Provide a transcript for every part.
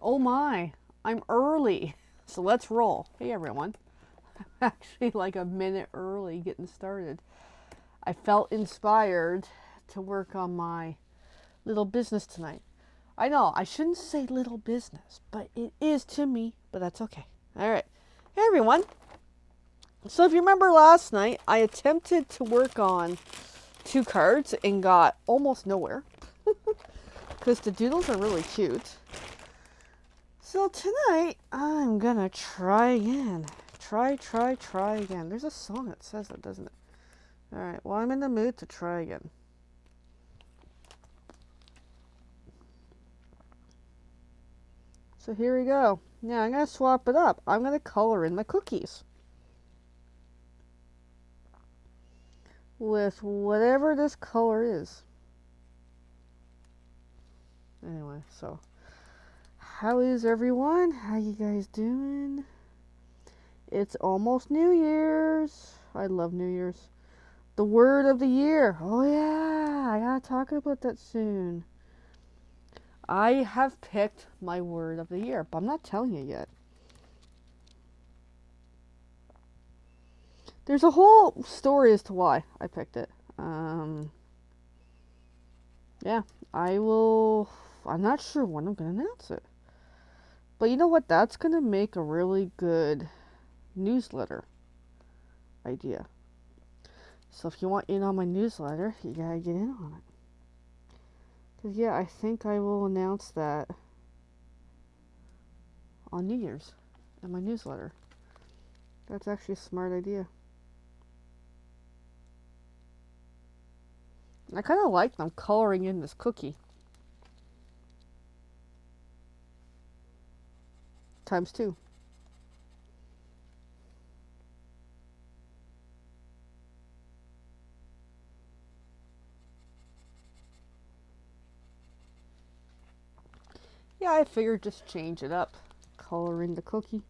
Oh my, I'm early. So let's roll. Hey everyone. Actually, like a minute early getting started. I felt inspired to work on my little business tonight. I know, I shouldn't say little business, but it is to me, but that's okay. All right. Hey everyone. So if you remember last night, I attempted to work on 2 cards and got almost nowhere because the doodles are really cute. So tonight, I'm gonna try again. Try again. There's a song that says that, doesn't it? Alright, well, I'm in the mood to try again. So here we go. Now, I'm gonna swap it up. I'm gonna color in my cookies with whatever this color is. Anyway, so how is everyone? How you guys doing? It's almost New Year's. I love New Year's. The word of the year. Oh yeah, I gotta talk about that soon. I have picked my word of the year, but I'm not telling you yet. There's a whole story as to why I picked it. Yeah, I will. I'm not sure when I'm gonna announce it. But you know what? That's gonna make a really good newsletter idea. So if you want in on my newsletter, you gotta get in on it. Because, yeah, I think I will announce that on New Year's in my newsletter. That's actually a smart idea. I kind of like them coloring in this cookie. ×2. Yeah, I figured just change it up. Color in the cookie.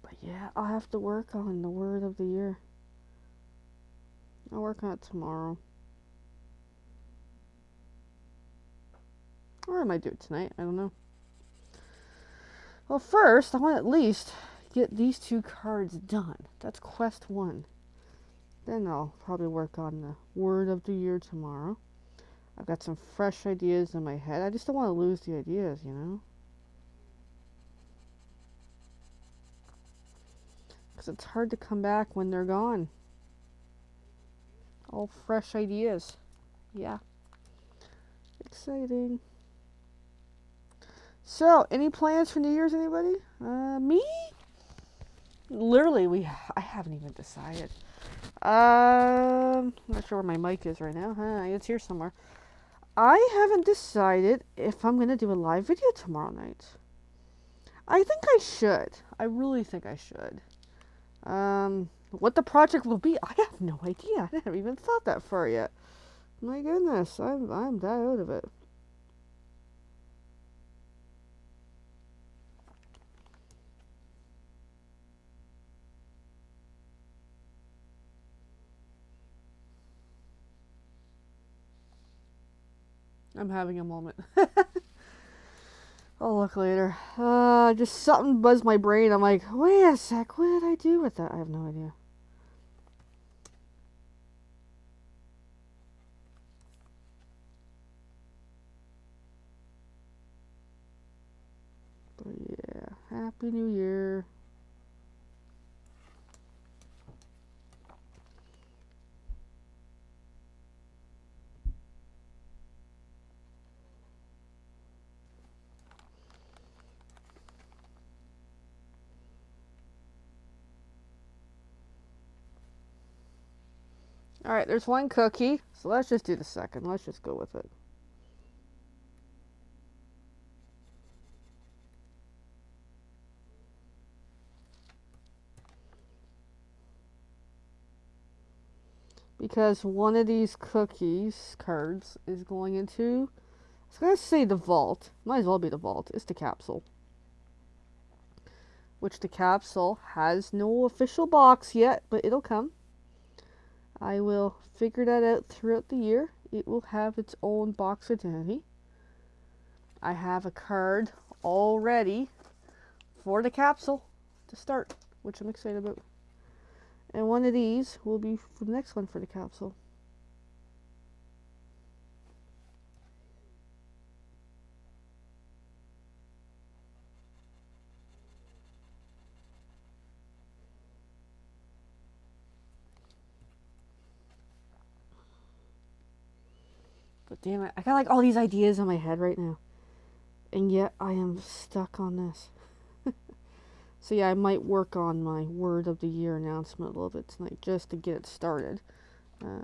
But yeah, I'll have to work on the word of the year. I'll work on it tomorrow. Or I might do it tonight. I don't know. Well, first, I want to at least get these 2 cards done. That's quest 1. Then I'll probably work on the word of the year tomorrow. I've got some fresh ideas in my head. I just don't want to lose the ideas, you know? Because it's hard to come back when they're gone. All fresh ideas. Yeah. Exciting. So, any plans for New Year's, anybody? Me? Literally, I haven't even decided. Not sure where my mic is right now. It's here somewhere. I haven't decided if I'm gonna do a live video tomorrow night. I think I should. I really think I should. What the project will be, I have no idea. I haven't even thought that far yet. My goodness, I'm that out of it. I'm having a moment. I'll look later. Just something buzzed my brain. I'm like, wait a sec, what did I do with that? I have no idea. But yeah, Happy New Year. Alright, there's 1 cookie. So let's just do the second. Let's just go with it. Because one of these cookies cards is going into was going to say the vault. Might as well be the vault. It's the capsule. Which the capsule has no official box yet, but it'll come. I will figure that out throughout the year. It will have its own box identity. I have a card all ready for the capsule to start, which I'm excited about. And one of these will be for the next one for the capsule. But damn it, I got like all these ideas in my head right now. And yet I am stuck on this. So yeah, I might work on my word of the year announcement a little bit tonight just to get it started,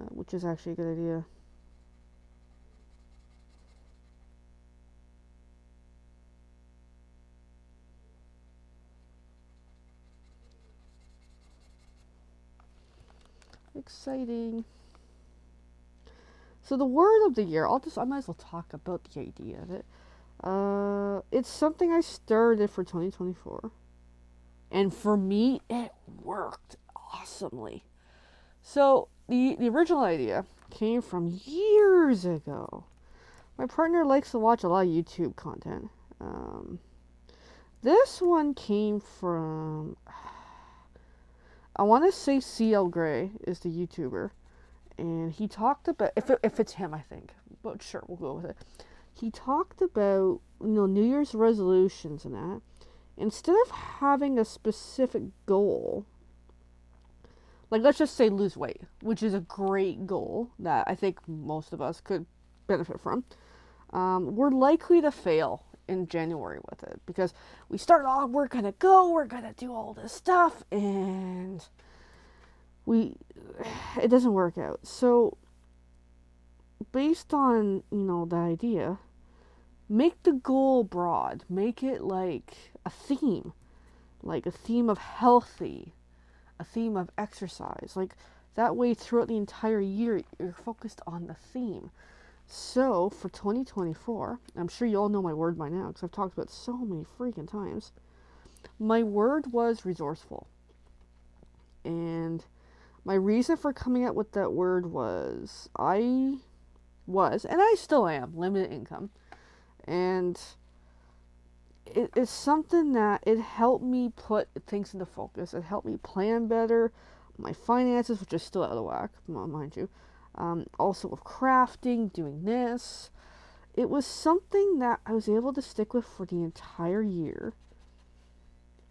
which is actually a good idea. Exciting. So the word of the year, I might as well talk about the idea of it. It's something I started for 2024. And for me, it worked awesomely. So the original idea came from years ago. My partner likes to watch a lot of YouTube content. This one came from, I want to say CL Gray is the YouTuber. And he talked about, if it's him, I think. But sure, we'll go with it. He talked about, New Year's resolutions and that. Instead of having a specific goal, like let's just say lose weight, which is a great goal that I think most of us could benefit from, we're likely to fail in January with it because we start off, we're gonna do all this stuff, and it doesn't work out. So based on the idea, make the goal broad, make it like a theme of healthy, a theme of exercise, like that way throughout the entire year you're focused on the theme. So for 2024, I'm sure you all know my word by now because I've talked about it so many freaking times. My word was resourceful, and my reason for coming up with that word was and I still am limited income, and it's something that it helped me put things into focus. It helped me plan better my finances, which is still out of whack, mind you. Also with crafting, doing this. It was something that I was able to stick with for the entire year.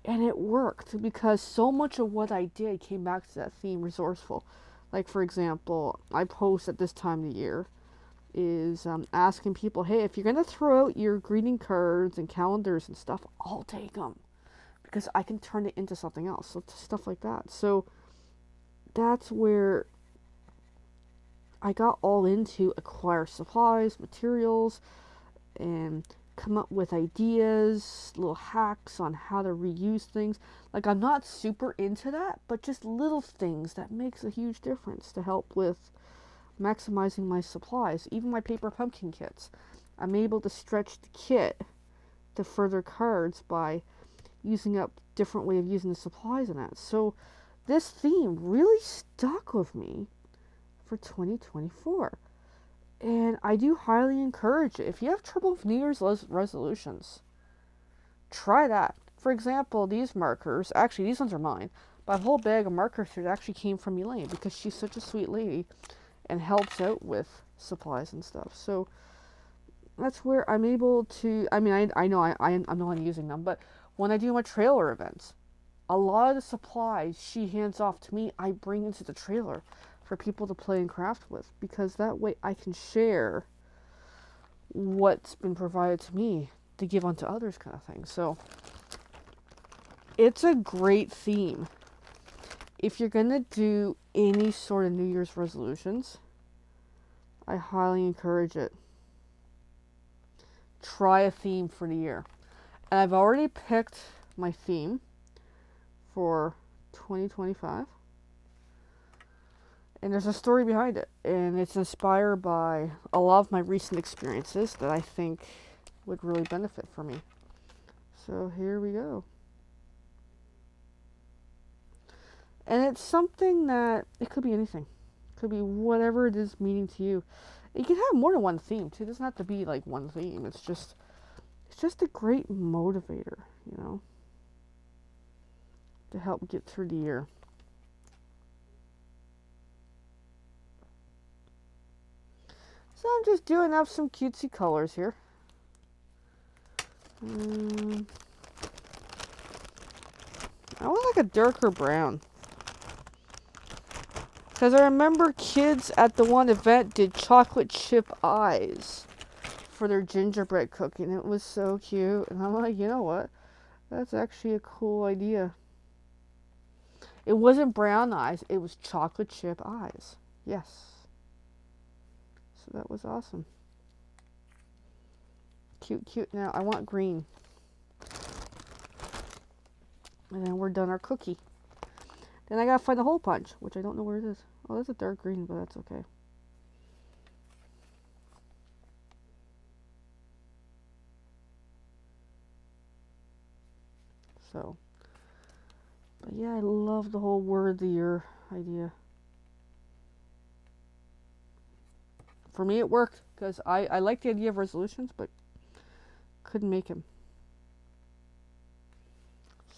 And it worked because so much of what I did came back to that theme, resourceful. Like, for example, I post at this time of the year is asking people, hey, if you're going to throw out your greeting cards and calendars and stuff, I'll take them because I can turn it into something else. So stuff like that. So that's where I got all into acquire supplies, materials, and come up with ideas, little hacks on how to reuse things. Like, I'm not super into that, but just little things that makes a huge difference to help with maximizing my supplies. Even my paper pumpkin kits, I'm able to stretch the kit to further cards by using up different way of using the supplies in that. So this theme really stuck with me for 2024, and I do highly encourage it. If you have trouble with New Year's resolutions, try that. For example, these markers, actually these ones are mine, but a whole bag of markers here actually came from Elaine because she's such a sweet lady and helps out with supplies and stuff. So that's where I'm able to, I know I'm the one using them, but when I do my trailer events, a lot of the supplies she hands off to me, I bring into the trailer for people to play and craft with, because that way I can share what's been provided to me to give on to others, kind of thing. So it's a great theme. If you're going to do any sort of New Year's resolutions, I highly encourage it. Try a theme for the year. And I've already picked my theme for 2025. And there's a story behind it. And it's inspired by a lot of my recent experiences that I think would really benefit for me. So here we go. And it's something that, it could be anything. It could be whatever it is meaning to you. You can have more than one theme too. It doesn't have to be like one theme. It's just a great motivator, you know, to help get through the year. So I'm just doing up some cutesy colors here. I want like a darker brown. Because I remember kids at the one event did chocolate chip eyes for their gingerbread cookie. And it was so cute. And I'm like, you know what? That's actually a cool idea. It wasn't brown eyes. It was chocolate chip eyes. Yes. So that was awesome. Cute, cute. Now I want green. And then we're done our cookie. Then I gotta find the hole punch, which I don't know where it is. Oh, that's a dark green, but that's okay. So, but yeah, I love the whole word of the year idea. For me, it worked because I like the idea of resolutions, but couldn't make him.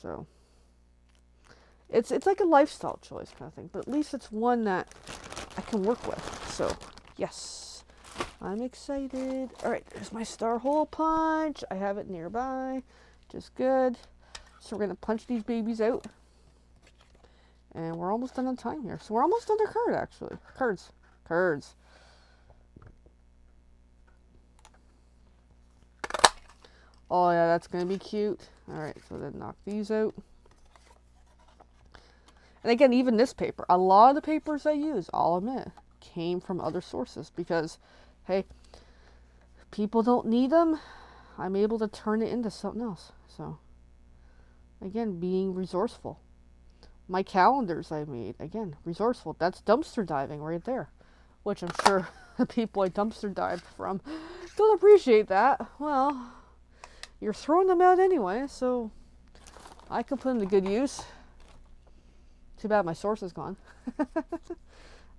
So, it's like a lifestyle choice kind of thing, but at least it's one that I can work with. So, yes, I'm excited. All right, there's my star hole punch. I have it nearby, just good. So we're gonna punch these babies out, and we're almost done on time here. So we're almost done the card actually. Cards. Oh yeah, that's gonna be cute. All right, so then knock these out. And again, even this paper, a lot of the papers I use, I'll admit, came from other sources because, hey, people don't need them. I'm able to turn it into something else. So, again, being resourceful. My calendars I made, again, resourceful. That's dumpster diving right there, which I'm sure the people I dumpster dived from don't appreciate that. Well, you're throwing them out anyway, so I can put them to good use. Too bad my source is gone.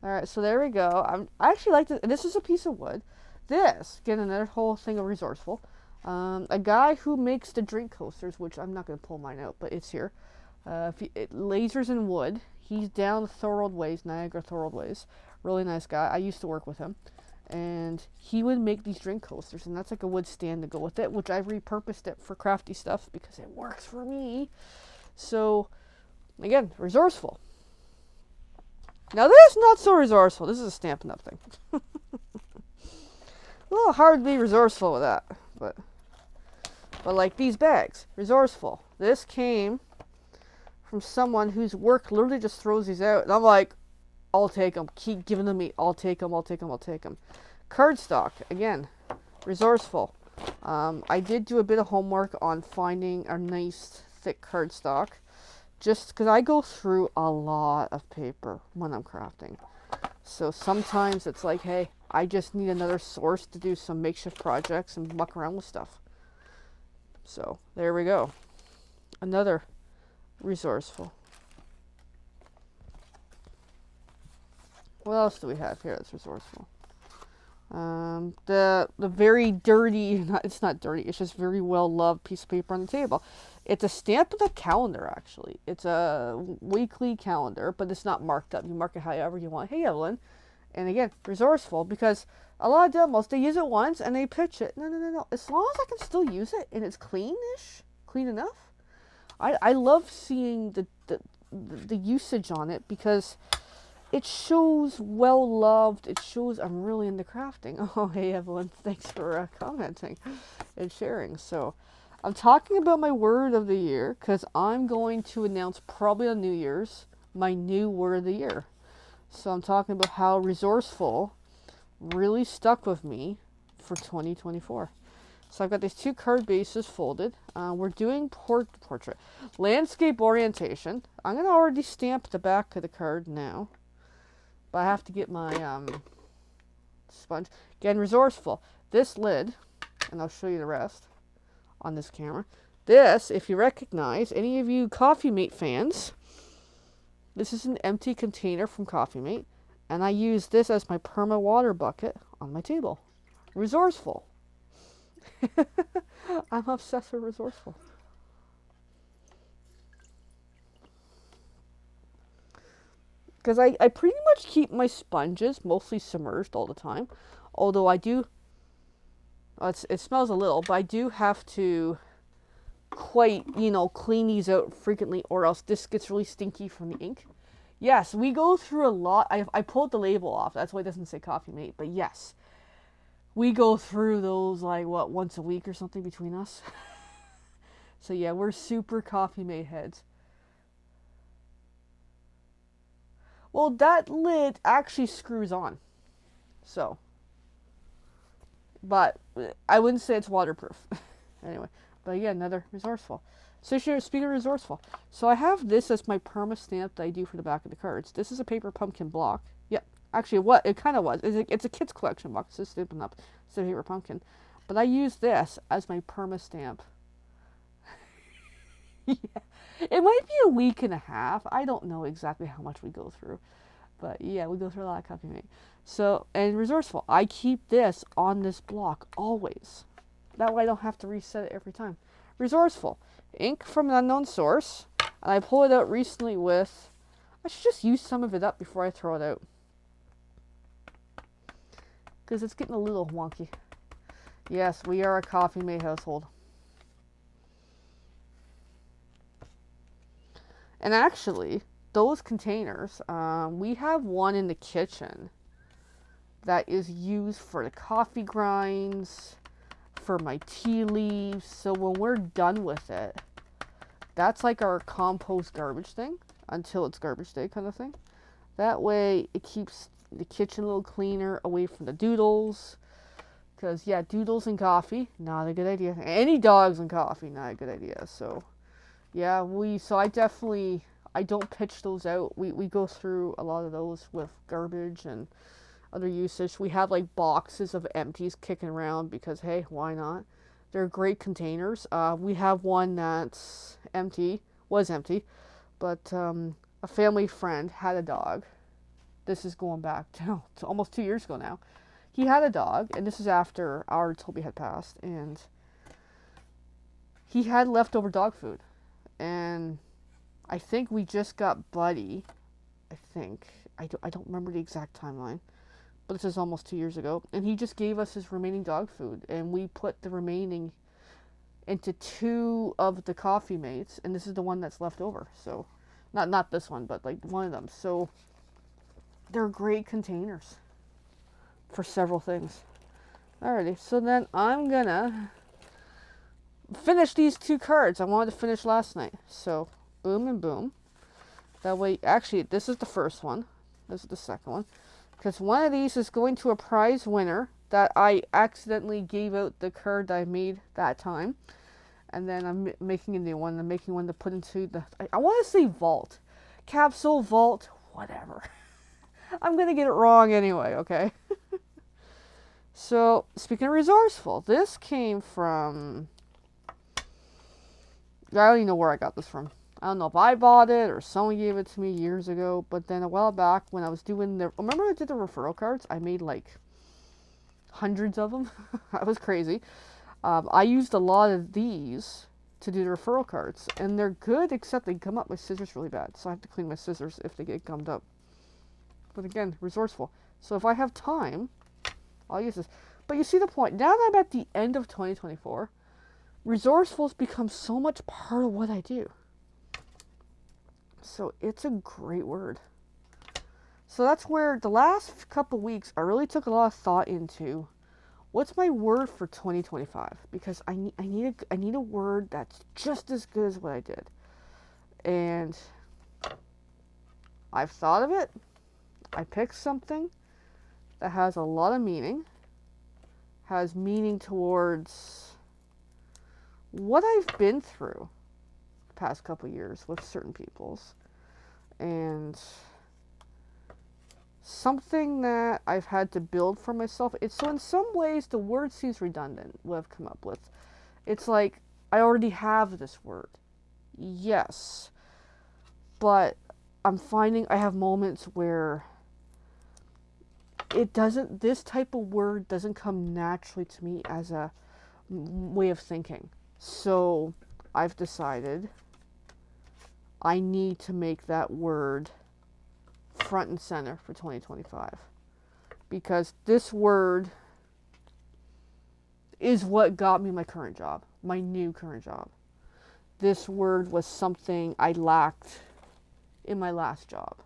Alright, so there we go. I actually like this. This is a piece of wood. This, again, another whole thing of resourceful. A guy who makes the drink coasters, which I'm not going to pull mine out, but it's here. Lasers in wood. He's down Thorold Ways, Niagara Thorold Ways. Really nice guy. I used to work with him. And he would make these drink coasters, and that's like a wood stand to go with it, which I've repurposed it for crafty stuff because it works for me. So, again, resourceful. Now this, not so resourceful. This is a Stampin' Up! Thing. A little hard to be resourceful with that, but like these bags, resourceful. This came from someone whose work literally just throws these out, and I'm like, I'll take them. Keep giving them to me. I'll take them. Cardstock, again, resourceful. I did do a bit of homework on finding a nice thick cardstock, just because I go through a lot of paper when I'm crafting. So sometimes it's like, hey, I just need another source to do some makeshift projects and muck around with stuff. So there we go. Another resourceful. What else do we have here that's resourceful? The very dirty, it's not dirty, it's just very well loved piece of paper on the table. It's a Stampin' Up! Calendar, actually. It's a weekly calendar, but it's not marked up. You mark it however you want. Hey, Evelyn. And again, resourceful, because a lot of demos, they use it once and they pitch it. No. As long as I can still use it and it's clean enough. I love seeing the usage on it because it shows well loved. It shows I'm really into crafting. Oh, hey, Evelyn. Thanks for commenting and sharing. So, I'm talking about my word of the year because I'm going to announce probably on New Year's my new word of the year. So, I'm talking about how resourceful really stuck with me for 2024. So, I've got these two card bases folded. We're doing portrait. Landscape orientation. I'm going to already stamp the back of the card now. But I have to get my sponge. Again, resourceful. This lid, and I'll show you the rest on this camera. This, if you recognize, any of you Coffee Mate fans, this is an empty container from Coffee Mate, and I use this as my perma water bucket on my table. Resourceful. I'm obsessed with resourceful. Because I pretty much keep my sponges mostly submerged all the time. Although I do, it smells a little, but I do have to quite, clean these out frequently, or else this gets really stinky from the ink. Yes, we go through a lot. I pulled the label off. That's why it doesn't say Coffee Mate. But yes, we go through those like, once a week or something between us. So yeah, we're super Coffee Mate heads. Well, that lid actually screws on. So. But I wouldn't say it's waterproof. Anyway. But yeah, another resourceful. So speaking of resourceful. So I have this as my perma stamp that I do for the back of the cards. This is a paper pumpkin block. Yep. Actually, what it kind of was. It's a kid's collection box. It's Stampin' Up. It's a paper pumpkin. But I use this as my perma stamp. Yeah. It might be a week and a half. I don't know exactly how much we go through. But yeah, we go through a lot of Coffee Mate. So, and resourceful. I keep this on this block always. That way I don't have to reset it every time. Resourceful. Ink from an unknown source. And I pulled it out recently with... I should just use some of it up before I throw it out. Because it's getting a little wonky. Yes, we are a Coffee Mate household. And actually, those containers, we have one in the kitchen that is used for the coffee grinds, for my tea leaves. So when we're done with it, that's like our compost garbage thing until it's garbage day kind of thing. That way it keeps the kitchen a little cleaner, away from the doodles. Because yeah, doodles and coffee, not a good idea. Any dogs and coffee, not a good idea. So yeah, I don't pitch those out. We go through a lot of those with garbage and other usage. We have like boxes of empties kicking around because hey, why not? They're great containers. We have one that's was empty, but a family friend had a dog. This is going back to almost 2 years ago now. He had a dog, and this is after our Toby had passed, and he had leftover dog food. And I think we just got Buddy. I think. I don't remember the exact timeline. But this is almost 2 years ago. And he just gave us his remaining dog food. And we put the remaining into 2 of the Coffee Mates. And this is the one that's left over. So, not this one, but like one of them. So, they're great containers for several things. Alrighty. So then I'm gonna finish these 2 cards I wanted to finish last night. So, boom and boom. That way, actually, this is the first one. This is the second one. Because one of these is going to a prize winner that I accidentally gave out the card that I made that time. And then I'm making a new one. I'm making one to put into the... I want to say vault. Capsule, vault, whatever. I'm going to get it wrong anyway, okay? So, speaking of resourceful, this came from... I don't even know where I got this from. I don't know if I bought it or someone gave it to me years ago. But then a while back when I was doing the... Remember I did the referral cards? I made like hundreds of them. That was crazy. I used a lot of these to do the referral cards. And they're good, except they gum up my scissors really bad. So I have to clean my scissors if they get gummed up. But again, resourceful. So if I have time, I'll use this. But you see the point. Now that I'm at the end of 2024, resourceful has become so much part of what I do. So it's a great word. So that's where the last couple weeks I really took a lot of thought into what's my word for 2025, because I need a word that's just as good as what I did. And I've thought of it. I picked something that has a lot of meaning. Has meaning towards what I've been through the past couple years with certain peoples. And something that I've had to build for myself. It's so in some ways the word seems redundant what I've come up with. It's like I already have this word. Yes. But I'm finding I have moments where this type of word doesn't come naturally to me as a way of thinking. So I've decided I need to make that word front and center for 2025. Because this word is what got me my current job, my new current job. This word was something I lacked in my last job.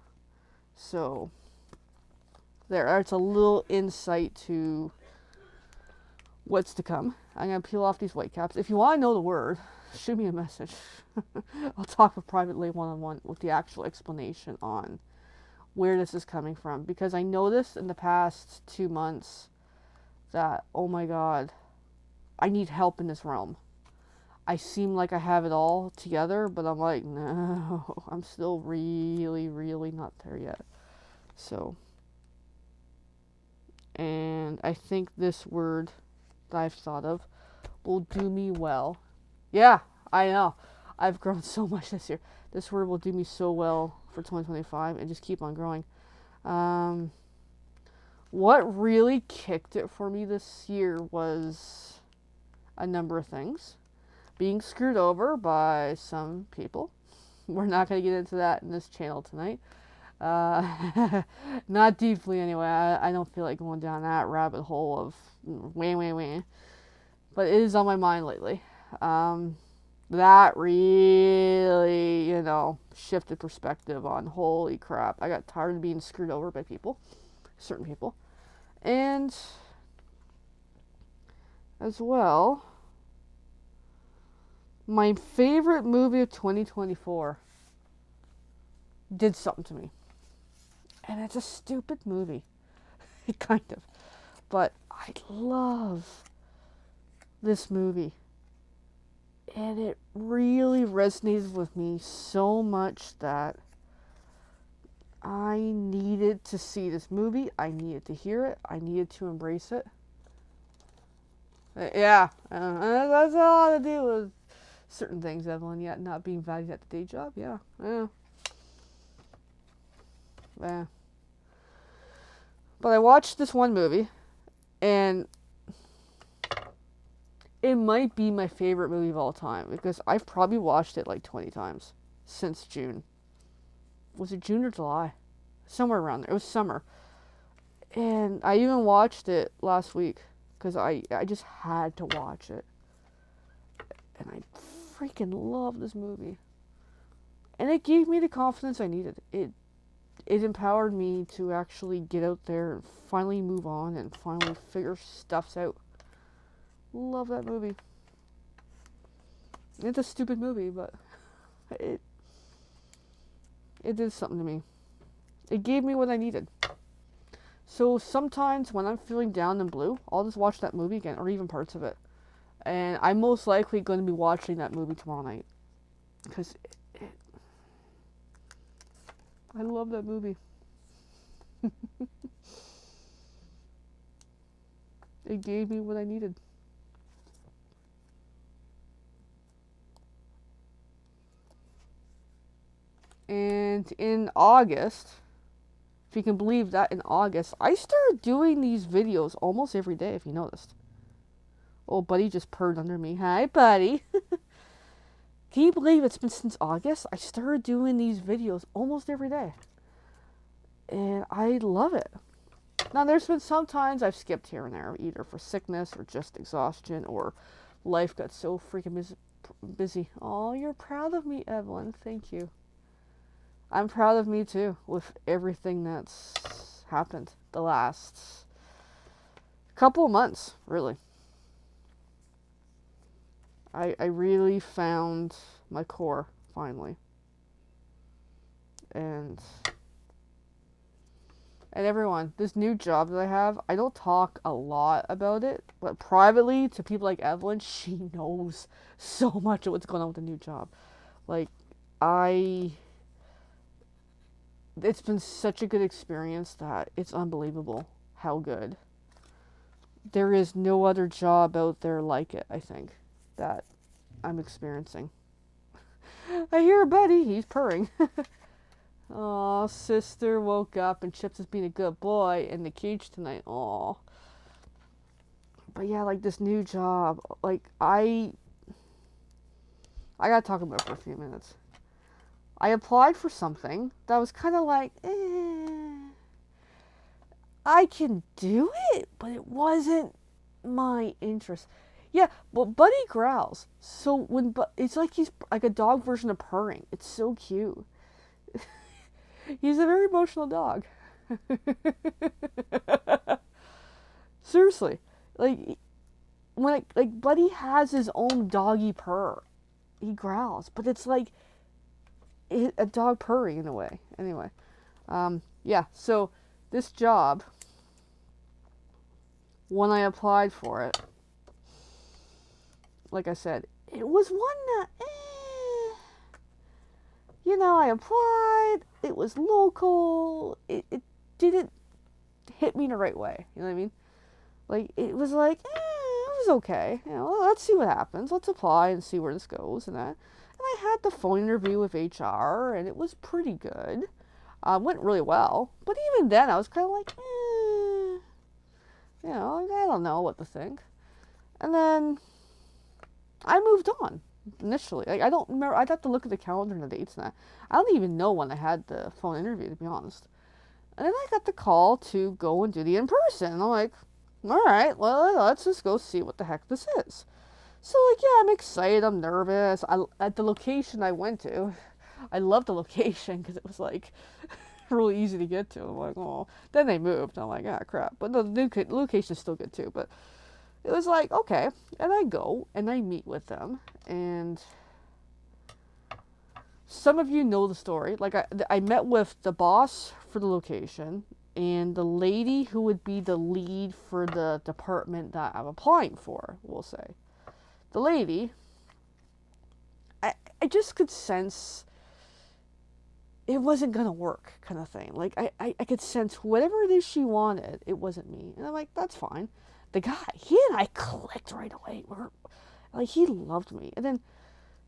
So there's a little insight to what's to come. I'm going to peel off these white caps. If you want to know the word, shoot me a message. I'll talk privately one-on-one with the actual explanation on where this is coming from. Because I noticed in the past 2 months that, oh my God, I need help in this realm. I seem like I have it all together, but I'm like, no, I'm still really, really not there yet. So, and I think this word that I've thought of will do me well. Yeah, I know. I've grown so much this year. This word will do me so well for 2025 and just keep on growing. What really kicked it for me this year was a number of things. Being screwed over by some people. We're not going to get into that in this channel tonight. Not deeply anyway. I don't feel like going down that rabbit hole of wah. But it is on my mind lately. That really, shifted perspective on holy crap. I got tired of being screwed over by people. Certain people. And as well, my favorite movie of 2024 did something to me. And it's a stupid movie. Kind of. But I love this movie. And it really resonated with me so much that I needed to see this movie. I needed to hear it. I needed to embrace it. Yeah. That's all to do with certain things, Evelyn, yet not being valued at the day job. Yeah. But I watched this one movie, and it might be my favorite movie of all time, because I've probably watched it like 20 times since June. Was it June or July? Somewhere around there. It was summer. And I even watched it last week, because I just had to watch it. And I freaking love this movie. And it gave me the confidence I needed. It empowered me to actually get out there and finally move on and finally figure stuff out. Love that movie. It's a stupid movie, but it did something to me. It gave me what I needed. So sometimes when I'm feeling down and blue, I'll just watch that movie again, or even parts of it. And I'm most likely going to be watching that movie tomorrow night. Because I love that movie. It gave me what I needed. And in August, if you can believe that, in August, I started doing these videos almost every day, if you noticed. Oh, buddy just purred under me. Hi, buddy. Can you believe it's been since August? I started doing these videos almost every day. And I love it. Now, there's been some times I've skipped here and there, either for sickness or just exhaustion, or life got so freaking busy. Oh, you're proud of me, Evelyn. Thank you. I'm proud of me too, with everything that's happened the last couple of months, really. I really found my core, finally. And everyone, this new job that I have, I don't talk a lot about it, but privately to people like Evelyn, she knows so much of what's going on with the new job. Like, it's been such a good experience that it's unbelievable how good. There is no other job out there like it, I think, that I'm experiencing. I hear a buddy, he's purring. Oh, sister woke up and Chips is being a good boy in the cage tonight. Oh. But yeah, like this new job, like I gotta talk about it for a few minutes. I applied for something that was kind of like, I can do it, but it wasn't my interest. Yeah, well, Buddy growls. So it's like he's like a dog version of purring. It's so cute. He's a very emotional dog. Seriously, like like Buddy has his own doggy purr. He growls, but it's like a dog purring in a way. Anyway, yeah. So this job, when I applied for it, like I said, it was one that, I applied. It was local. It didn't hit me in the right way. You know what I mean? Like, it was like, it was okay. Let's see what happens. Let's apply and see where this goes and that. And I had the phone interview with HR, and it was pretty good. Went really well. But even then, I was kind of like, I don't know what to think. And then I moved on initially. Like, I don't remember. I'd have to look at the calendar and the dates and that. I don't even know when I had the phone interview, to be honest. And then I got the call to go and do the in-person. And I'm like, all right, well, let's just go see what the heck this is. So, like, yeah, I'm excited. I'm nervous. At the location I went to, I loved the location because it was, like, really easy to get to. I'm like, oh. Then they moved. I'm like, ah, crap. But the location is still good, too. But it was like, okay. And I go, and I meet with them. And some of you know the story. Like, I met with the boss for the location and the lady who would be the lead for the department that I'm applying for, we'll say. The lady, I just could sense it wasn't going to work, kind of thing. Like, I could sense whatever it is she wanted, it wasn't me. And I'm like, that's fine. The guy, he and I clicked right away. Like, he loved me. And then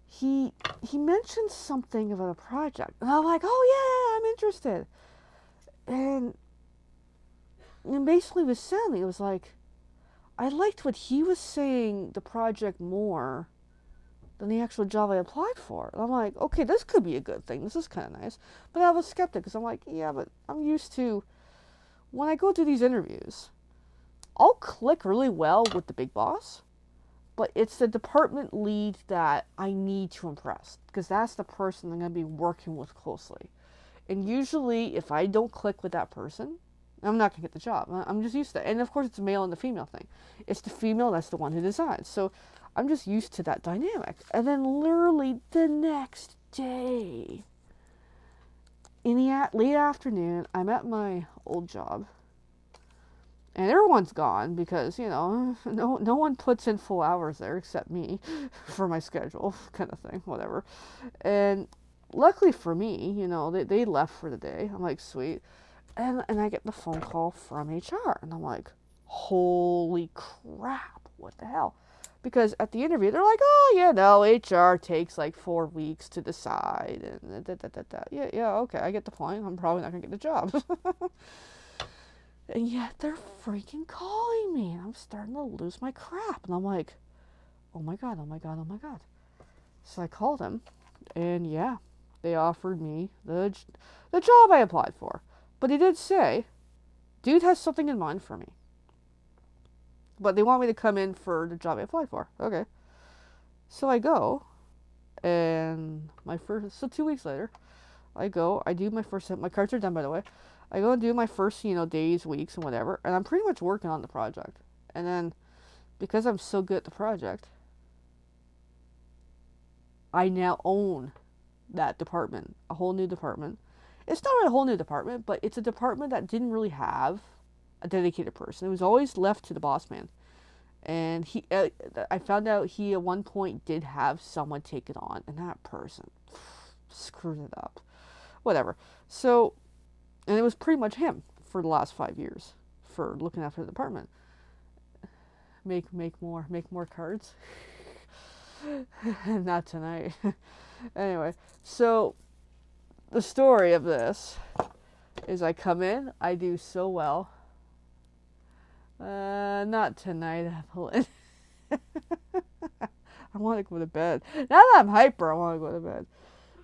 he mentioned something about a project. And I'm like, oh, yeah, I'm interested. And basically was saying, it was like, I liked what he was saying, the project, more than the actual job I applied for. And I'm like, okay, this could be a good thing. This is kind of nice. But I was skeptic because I'm like, yeah, but I'm used to, when I go to these interviews, I'll click really well with the big boss, but it's the department lead that I need to impress because that's the person I'm going to be working with closely. And usually, if I don't click with that person, I'm not going to get the job. I'm just used to it. And of course, it's a male and the female thing. It's the female that's the one who decides. So I'm just used to that dynamic. And then literally the next day, in the late afternoon, I'm at my old job. And everyone's gone because, no one puts in full hours there except me for my schedule, kind of thing, whatever. And luckily for me, they left for the day. I'm like, sweet. And I get the phone call from HR. And I'm like, holy crap, what the hell? Because at the interview, they're like, oh, HR takes like 4 weeks to decide. And Yeah, okay, I get the point. I'm probably not going to get the job. And yet they're freaking calling me. And I'm starting to lose my crap. And I'm like, oh my God, oh my God, oh my God. So I called them. And yeah, they offered me the job I applied for. But he did say, dude has something in mind for me. But they want me to come in for the job I applied for. Okay. So I go. And so 2 weeks later, I go, I do my cards are done, by the way. I go and do my first, days, weeks, and whatever. And I'm pretty much working on the project. And then, because I'm so good at the project, I now own that department. A whole new department. It's not really a whole new department, but it's a department that didn't really have a dedicated person. It was always left to the boss man. And I found out he at one point did have someone take it on. And that person screwed it up. Whatever. So And it was pretty much him for the last 5 years for looking after the department. Make more cards. Not tonight. Anyway, so the story of this is I come in, I do so well. Not tonight, Evelyn. I want to go to bed. Now that I'm hyper, I want to go to bed.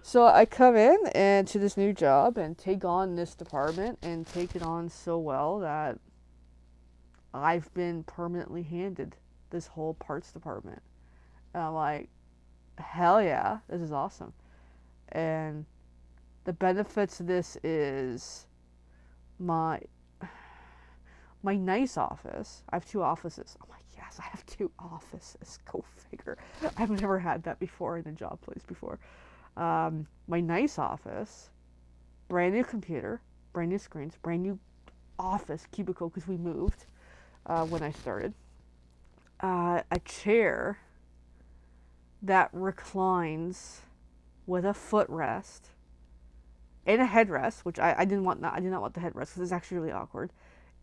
So I come in and to this new job and take on this department and take it on so well that I've been permanently handed this whole parts department. And I'm like, hell yeah, this is awesome. And the benefits of this is my nice office. I have 2 offices. I'm like, yes, I have 2 offices. Go figure. I've never had that before in a job place before. My nice office, brand new computer, brand new screens, brand new office cubicle because we moved when I started. A chair that reclines with a footrest and a headrest, which I didn't want. I did not want the headrest because it's actually really awkward,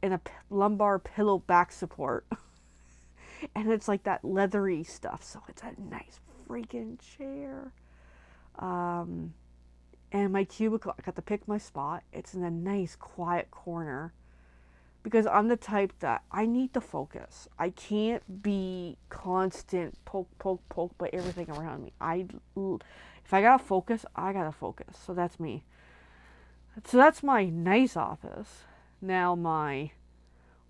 and a lumbar pillow back support. And it's like that leathery stuff, so it's a nice freaking chair. And my cubicle, I got to pick my spot. It's in a nice quiet corner because I'm the type that I need to focus. I can't be constant poke by everything around me. If I gotta focus, I gotta focus. So that's me. So that's my nice office. Now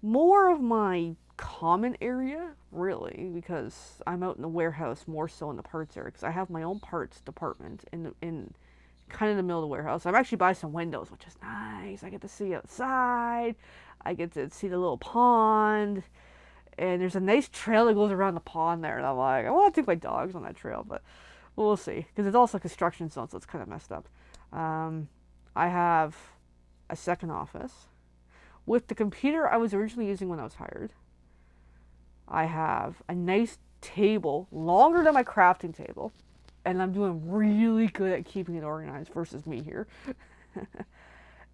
more of my common area, really, because I'm out in the warehouse more so in the parts area, because I have my own parts department in kind of the middle of the warehouse. I'm actually by some windows, which is nice. I get to see outside. I get to see the little pond, and there's a nice trail that goes around the pond there. And I'm like, I want to take my dogs on that trail, but we'll see, because it's also a construction zone, so it's kind of messed up. I have a second office with the computer I was originally using when I was hired. I have a nice table, longer than my crafting table, and I'm doing really good at keeping it organized versus me here.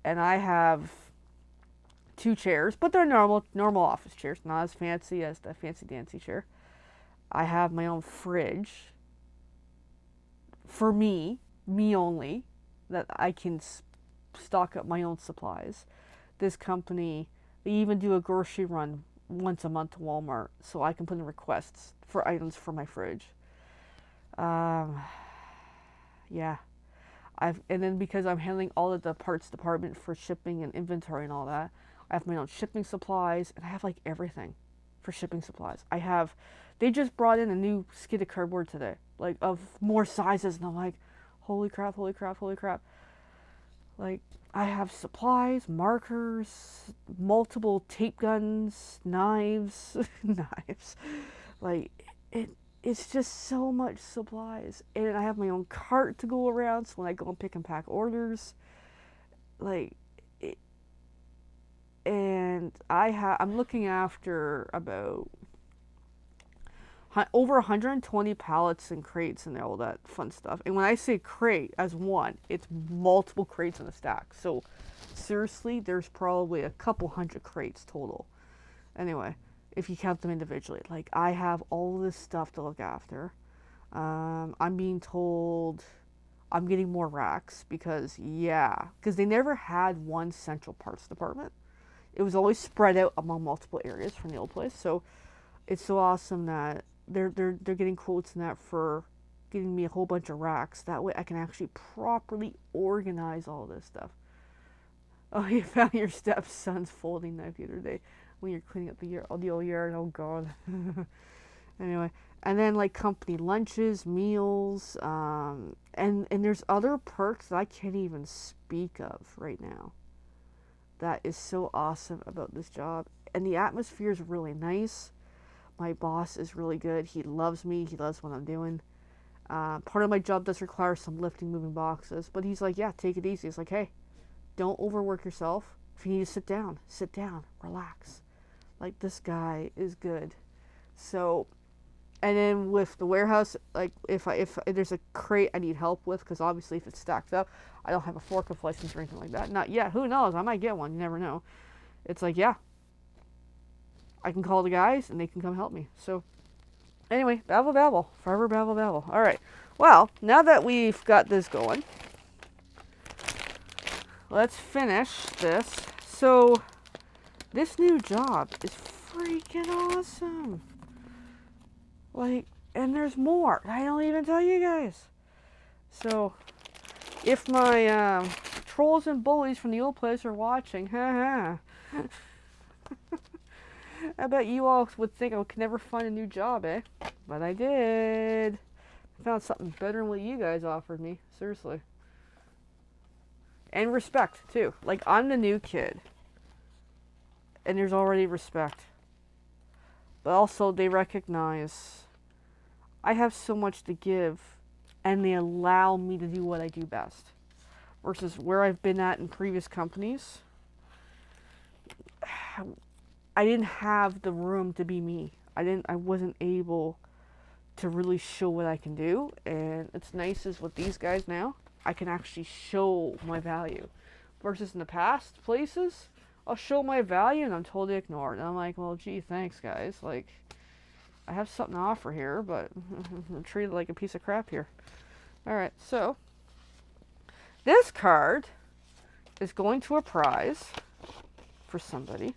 And I have 2 chairs, but they're normal office chairs, not as fancy as the fancy dancy chair. I have my own fridge for me only, that I can stock up my own supplies. This company, they even do a grocery run once a month to Walmart, so I can put in requests for items for my fridge. Yeah. And then because I'm handling all of the parts department for shipping and inventory and all that, I have my own shipping supplies, and I have like everything for shipping supplies. They just brought in a new skid of cardboard today, like of more sizes, and I'm like, holy crap. Like, I have supplies, markers, multiple tape guns, knives, Like, it's just so much supplies. And I have my own cart to go around, so when I go and pick and pack orders, and I'm looking after about over 120 pallets and crates and all that fun stuff. And when I say crate as one, it's multiple crates in a stack. So seriously, there's probably a couple hundred crates total. Anyway, if you count them individually, like, I have all this stuff to look after. I'm being told I'm getting more racks because they never had one central parts department. It was always spread out among multiple areas from the old place. So it's so awesome that they're getting quotes in that for getting me a whole bunch of racks. That way I can actually properly organize all this stuff. Oh, you found your stepson's folding knife the other day when you're cleaning up the old yard. Oh God. Anyway, and then like company lunches, meals, and there's other perks that I can't even speak of right now. That is so awesome about this job, and the atmosphere is really nice. My boss is really good. He loves me. He loves what I'm doing. Part of my job does require some lifting, moving boxes, but he's like, yeah, take it easy. He's like, hey, don't overwork yourself. If you need to sit down, relax. Like, this guy is good. So, And then with the warehouse, like if there's a crate I need help with, because obviously if it's stacked up, I don't have a forklift license or anything like that. Not yet. Who knows? I might get one. You never know. It's like, yeah, I can call the guys and they can come help me. So anyway, babble babble, forever babble babble. All right. Well, now that we've got this going, let's finish this. So this new job is freaking awesome. Like, and there's more. I don't even tell you guys. So if my trolls and bullies from the old place are watching, haha. I bet you all would think I could never find a new job, eh? But I did. I found something better than what you guys offered me. Seriously. And respect, too. Like, I'm the new kid. And there's already respect. But also, they recognize I have so much to give. And they allow me to do what I do best. Versus where I've been at in previous companies, I didn't have the room to be me. I wasn't able to really show what I can do. And it's nice is with these guys now, I can actually show my value. Versus in the past places, I'll show my value and I'm totally ignored. And I'm like, well, gee, thanks guys. Like, I have something to offer here, but I'm treated like a piece of crap here. Alright, so this card is going to a prize for somebody.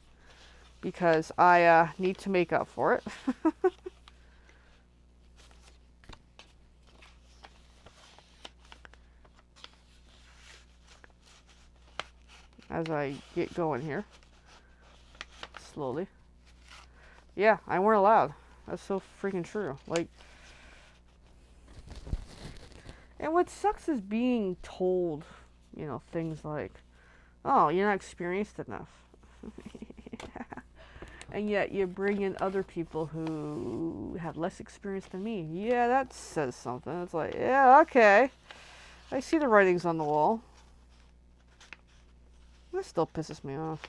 Because I need to make up for it. As I get going here. Slowly. Yeah, I weren't allowed. That's so freaking true. Like, and what sucks is being told, you know, things like, oh, you're not experienced enough. And yet you bring in other people who have less experience than me. Yeah, that says something. It's like, yeah, okay. I see the writings on the wall. That still pisses me off.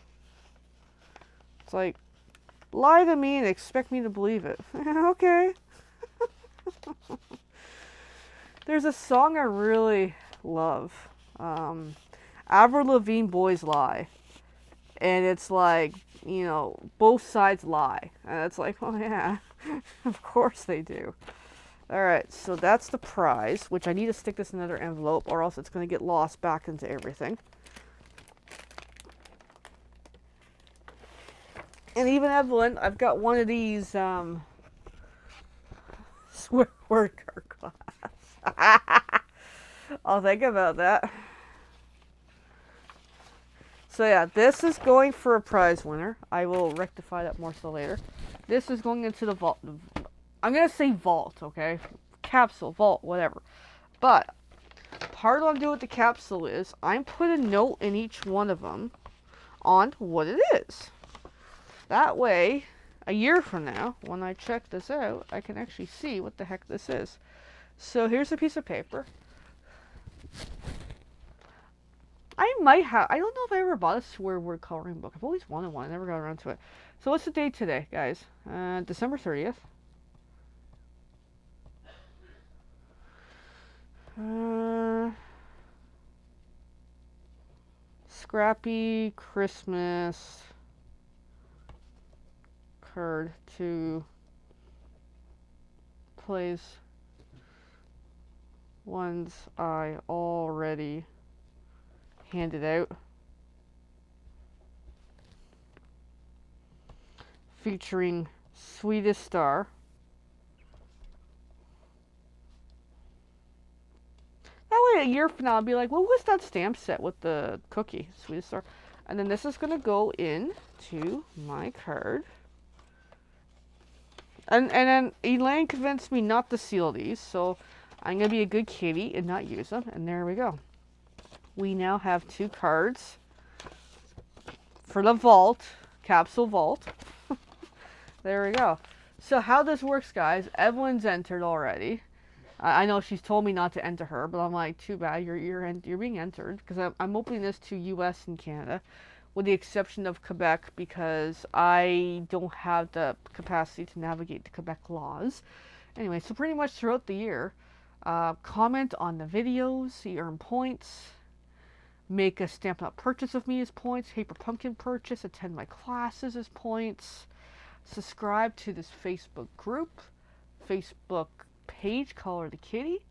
It's like, lie to me and expect me to believe it. Okay. There's a song I really love. Avril Lavigne, Boys Lie. And it's like, you know, both sides lie. And it's like, oh yeah, of course they do. Alright, so that's the prize, which I need to stick this in another envelope or else it's going to get lost back into everything. And even Evelyn, I've got one of these, word card class. I'll think about that. So yeah, this is going for a prize winner. I will rectify that more so later. This is going into the vault. I'm going to say vault, okay? Capsule, vault, whatever. But part of what I'm doing with the capsule is I'm putting a note in each one of them on what it is. That way, a year from now, when I check this out, I can actually see what the heck this is. So here's a piece of paper. I might have, I don't know if I ever bought a swear word coloring book. I've always wanted one. I never got around to it. So what's the date today, guys? December 30th. Scrappy Christmas card to place ones I already handed out, featuring Sweetest Star. That way a year from now I'll be like, what was that stamp set with the cookie, Sweetest Star? And then this is going to go into my card. And then Elaine convinced me not to seal these, so I'm going to be a good kitty and not use them. And there we go. We now have 2 cards for the vault, capsule vault. There we go. So how this works, guys, Evelyn's entered already. I know she's told me not to enter her, but I'm like, too bad, you're being entered, because I'm opening this to US and Canada, with the exception of Quebec, because I don't have the capacity to navigate the Quebec laws. Anyway, so pretty much throughout the year, comment on the videos, you earn points. Make a Stampin' Up! Purchase of me as points. Paper Pumpkin purchase. Attend my classes as points. Subscribe to this Facebook group. Facebook page, Color the Kitty.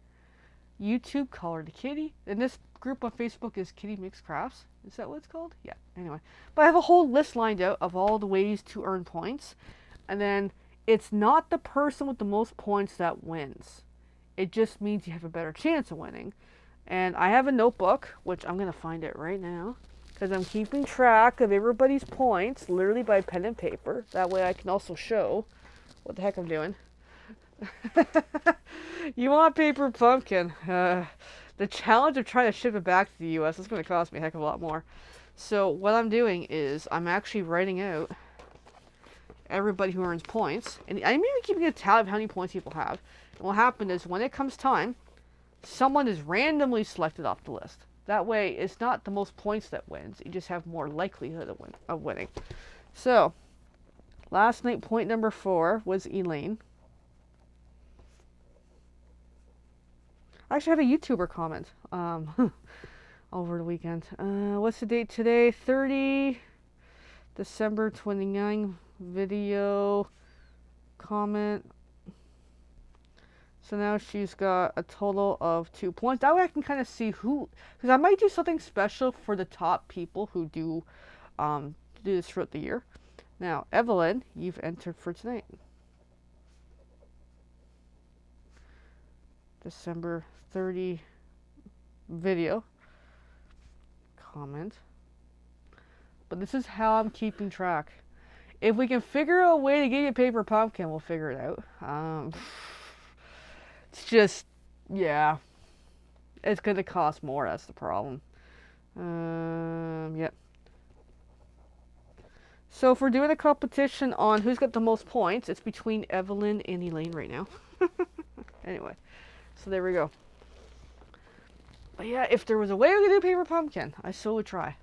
YouTube, Color the Kitty. And this group on Facebook is Kitty Mix Crafts. Is that what it's called? Yeah, anyway. But I have a whole list lined out of all the ways to earn points. And then it's not the person with the most points that wins. It just means you have a better chance of winning. And I have a notebook, which I'm going to find it right now, because I'm keeping track of everybody's points, literally by pen and paper. That way I can also show what the heck I'm doing. You want Paper Pumpkin. The challenge of trying to ship it back to the U.S. is going to cost me a heck of a lot more. So what I'm doing is I'm actually writing out everybody who earns points. And I'm even keeping a tally of how many points people have. And what happened is when it comes time, someone is randomly selected off the list. That way, it's not the most points that wins. You just have more likelihood of winning. So, last night, point number 4 was Elaine. I actually had a YouTuber comment over the weekend. What's the date today? 30 December 29 video comment. So now she's got a total of 2 points. That way I can kind of see who, because I might do something special for the top people who do this throughout the year. Now, Evelyn, you've entered for tonight. December 30 video comment. But this is how I'm keeping track. If we can figure out a way to get you Paper Pumpkin, we'll figure it out. It's just, yeah, it's going to cost more. That's the problem. Yep. So if we're doing a competition on who's got the most points, it's between Evelyn and Elaine right now. Anyway, so there we go. But yeah, if there was a way we could do Paper Pumpkin, I so would try.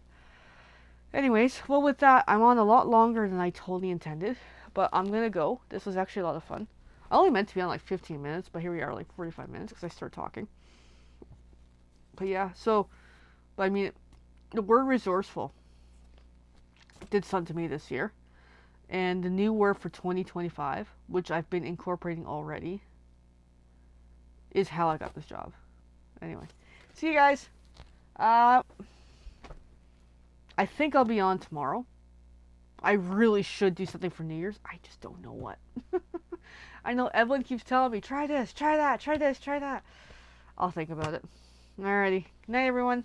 Anyways, well with that, I'm on a lot longer than I totally intended. But I'm going to go. This was actually a lot of fun. I only meant to be on like 15 minutes, but here we are, like 45 minutes, because I started talking. But yeah, so, but I mean, the word resourceful did something to me this year. And the new word for 2025, which I've been incorporating already, is how I got this job. Anyway, see you guys. I think I'll be on tomorrow. I really should do something for New Year's. I just don't know what. I know Evelyn keeps telling me, try this, try that, try this, try that. I'll think about it. Alrighty. Good night, everyone.